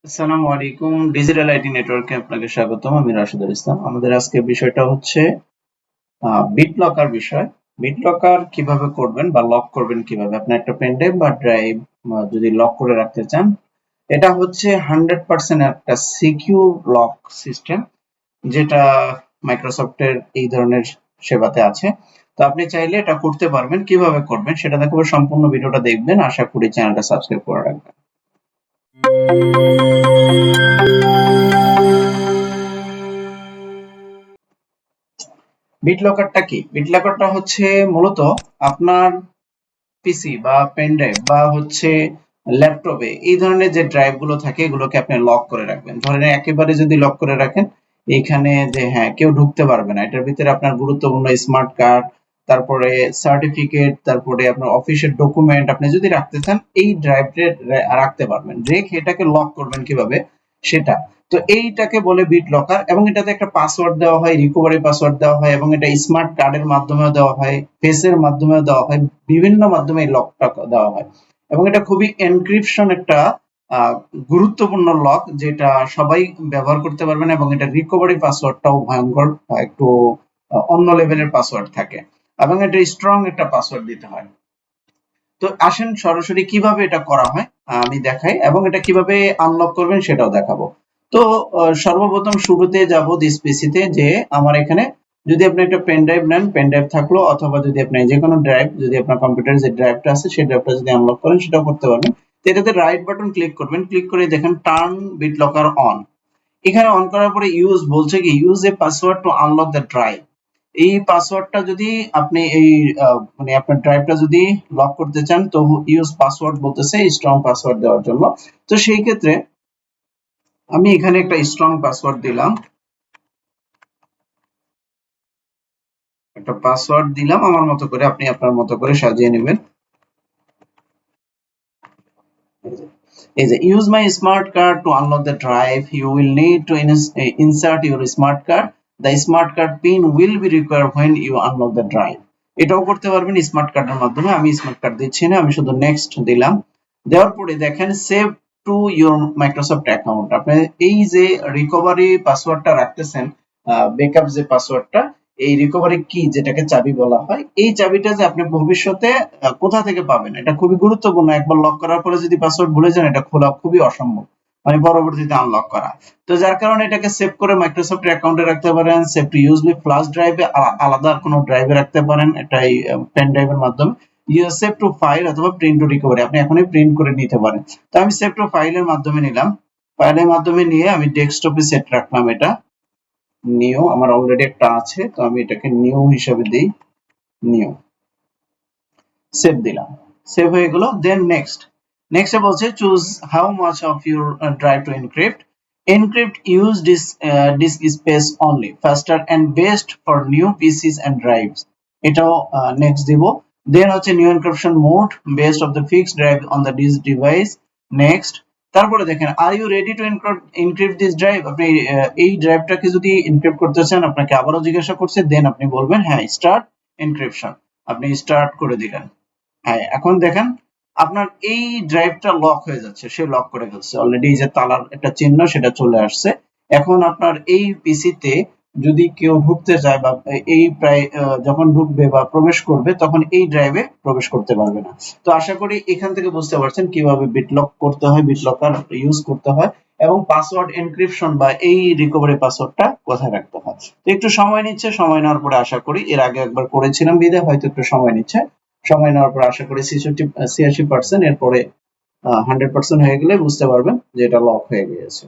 আসসালামু আলাইকুম, digital IT নেটওয়ার্কে আপনাকে স্বাগতম। আমি রাশিদুল ইসলাম। আমাদের আজকের বিষয়টা হচ্ছে বিট লকার বিষয়। বিট লকার কিভাবে করবেন বা লক করবেন কিভাবে? আপনি একটা পেন ড্রাইভ বা ড্রাইভ যদি লক করে রাখতে চান, এটা হচ্ছে 100% একটা সিকিউর লক সিস্টেম, যেটা মাইক্রোসফটের এই ধরনের সেবাতে আছে। তো আপনি চাইলে এটা করতে পারবেন। কিভাবে করবেন সেটা দেখাবো। সম্পূর্ণ ভিডিওটা দেখবেন। আশা করি চ্যানেলটা সাবস্ক্রাইব করে রাখবেন। বিট লকারটা কি? বিট লকারটা হচ্ছে মূলত আপনার পিসি বা পেন ড্রাইভ বা হচ্ছে ল্যাপটপে এই ধরনের যে ড্রাইভ গুলো থাকে এগুলোকে আপনি লক করে রাখবেন। ধরেন একেবারে যদি লক করে রাখেন, এইখানে যে হ্যাঁ কেউ ঢুকতে পারবে না। এটার ভিতরে আপনার গুরুত্বপূর্ণ স্মার্ট কার্ড, তারপরে সার্টিফিকেট, তারপরে আপনার অফিসের ডকুমেন্ট আপনি যদি রাখতে চান এই ড্রাইভে রাখতে পারবেন। রেখে এটাকে লক করবেন কিভাবে সেটা। তো এইটাকে বলে বিট লকার, এবং এটাতে একটা পাসওয়ার্ড দেওয়া হয়, রিকভারি পাসওয়ার্ড দেওয়া হয়, এবং এটা স্মার্ট কার্ডের মাধ্যমেও দেওয়া হয়, ফেসের মাধ্যমেও দেওয়া হয়, বিভিন্ন মাধ্যমে এই লকটা দেওয়া হয়। এবং এটা খুবই এনক্রিপশন একটা আহ, গুরুত্বপূর্ণ লক, যেটা সবাই ব্যবহার করতে পারবেন, এবং এটা রিকভারি পাসওয়ার্ডটাও ভয়ঙ্কর, একটু অন্য লেভেলের পাসওয়ার্ড থাকে, এবং এটা স্ট্রং একটা পাসওয়ার্ড দিতে হয়। তো আসেন সরাসরি কিভাবে এটা করা হয় আমি দেখাই, এবং এটা কিভাবে আনলক করবেন সেটাও দেখাবো। তো সর্বপ্রথম শুরুতে যাব দিস পিসিতে, যে আমার এখানে যদি আপনি একটা পেন ড্রাইভ নেন, পেন ড্রাইভ থাকলো, অথবা যদি আপনি যে কোনো ড্রাইভ, যদি আপনার কম্পিউটারে যে ড্রাইভটা আছে সেই ড্রাইভটা যদি আনলক করেন সেটাও করতে পারবেন। তো এটাতে রাইট বাটন ক্লিক করবেন, ক্লিক করে দেখেন টার্ন বিট লকার অন। এখানে অন করার পরে ইউজ বলছে কি, use a password two unlock the drive. এই পাসওয়ার্ডটা যদি আপনি এই মানে আপনার ড্রাইভটা যদি লক করতে চান, তো ইউজ পাসওয়ার্ড বলতেছে স্ট্রং পাসওয়ার্ড দেওয়ার জন্য। তো সেই ক্ষেত্রে আমি এখানে একটা স্ট্রং পাসওয়ার্ড দিলাম, একটা পাসওয়ার্ড দিলাম আমার মতো করে, আপনি আপনার মতো করে সাজিয়ে নেবেন। এই যে use my smart card to unlock the drive, you will need to insert your smart card, the smart card PIN will be required when you unlock the drive. এটাও করতে পারবেন স্মার্ট কার্ডের মাধ্যমে। আমি স্মার্ট কার্ড দিচ্ছি না, আমি শুধু নেক্সট দিলাম। দেওয়ার পরে দেখেন save to your Microsoft account. আপনি এই যে রিকভারি পাসওয়ার্ডটা রাখতেছেন, ব্যাকআপ যে পাসওয়ার্ডটা, এই রিকভারি কি যেটাকে চাবি বলা হয়, এই চাবিটা যে আপনি ভবিষ্যতে কোথা থেকে পাবেন এটা খুবই গুরুত্বপূর্ণ। একবার লক করার পরে যদি পাসওয়ার্ড ভুলে যান, এটা খোলা খুবই অসম্ভব, মানে পরবর্তীতে আনলক করা। তো যার কারণে এটাকে সেভ করে মাইক্রোসফট অ্যাকাউন্টে রাখতে পারেন, সেভ টু ইউএসবি ফ্ল্যাশ ড্রাইভে, আলাদা কোনো ড্রাইভে রাখতে পারেন, এটাই পেন ড্রাইভের মাধ্যমে। সেভ টু ফাইল অথবা প্রিন্ট টু রিকভারি, আপনি এখনই প্রিন্ট করে নিতে পারেন। তো আমি সেভ টু ফাইলের মাধ্যমে নিলাম। ফাইলের মাধ্যমে নিয়ে আমি ডেস্কটপে সেট রাখলাম। এটা নিউ আমার অলরেডি একটা আছে, তো আমি এটাকে নিউ হিসেবে দিই, নিউ, সেভ দিলাম, সেভ হয়ে গেল। দেন নেক্সট, নেক্সটে বলছে choose how much of your drive to encrypt, encrypt use disk space only, faster and best for new PCs and drives। এটাও নেক্সট দিব। দেন হচ্ছে new encryption mode based of the fixed drive on the dish device, next. তারপরে দেখেন are you ready to encrypt this drive, আপনি এই ড্রাইভটাকে যদি encrypt করতে চান, আপনাকে আবারও জিজ্ঞাসা করছে, দেন আপনি বলবেন হ্যাঁ স্টার্ট এনক্রিপশন, আপনি স্টার্ট করে দিলেন। হ্যাঁ, এখন দেখেন আপনার এই ড্রাইভটা লক হয়ে যাচ্ছে, সে লক করে ফেলছে অলরেডি, এই যে তালার একটা চিহ্ন সেটা চলে আসছে। এখন আপনার এই পিসিতে যদি কেউ ঢুকতে চায়, বা এই প্রায় যখন ঢুকবে বা প্রবেশ করবে, তখন এই ড্রাইভে প্রবেশ করতে পারবে না। তো আশা করি এখান থেকে বুঝতে পারছেন কিভাবে বিটলক করতে হয়, বিটলকার ইউজ করতে হয়, এবং পাসওয়ার্ড এনক্রিপশন বা এই রিকভারি পাসওয়ার্ডটা কোথায় রাখতে হয়। তো একটু সময় নিচ্ছে, সময় নেওয়ার পরে আশা করি, এর আগে একবার করেছিলাম বিদে হয়তো একটু সময় নিচ্ছে, সময় নেওয়ার পর আশা করি 86%, এরপরে 100% হয়ে গেলে বুঝতে পারবেন যে এটা লক হয়ে গিয়েছে।